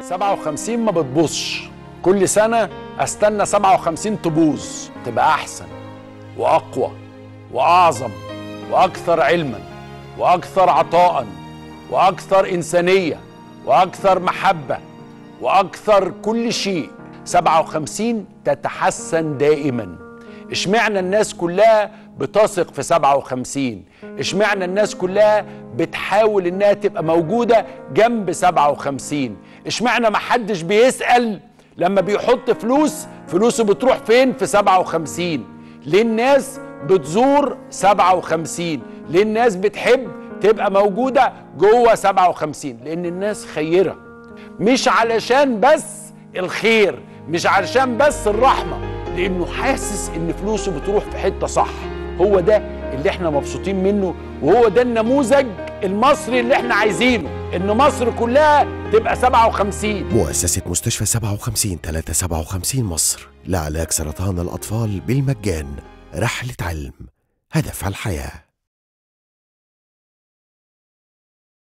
57 ما بتبوظش، كل سنة استنى 57 تبوظ، تبقى أحسن وأقوى وأعظم وأكثر علما وأكثر عطاء وأكثر إنسانية وأكثر محبة وأكثر كل شيء. 57 تتحسن دائما. اشمعنى الناس كلها بتثق في 57؟ اشمعنى الناس كلها بتحاول انها تبقى موجودة جنب 57؟ اشمعنى ما حدش بيسأل لما بيحط فلوسه بتروح فين في 57؟ ليه الناس بتزور 57؟ ليه الناس بتحب تبقى موجودة جوه 57؟ لأن الناس خيرة، مش علشان بس الخير، مش علشان بس الرحمة، لأنه حاسس إن فلوسه بتروح في حتة صح. هو ده اللي احنا مبسوطين منه، وهو ده النموذج المصري اللي احنا عايزينه، إن مصر كلها تبقى 57. مؤسسة مستشفى 57 357 مصر لعلاج سرطان الأطفال بالمجان. رحلة علم، هدف الحياة.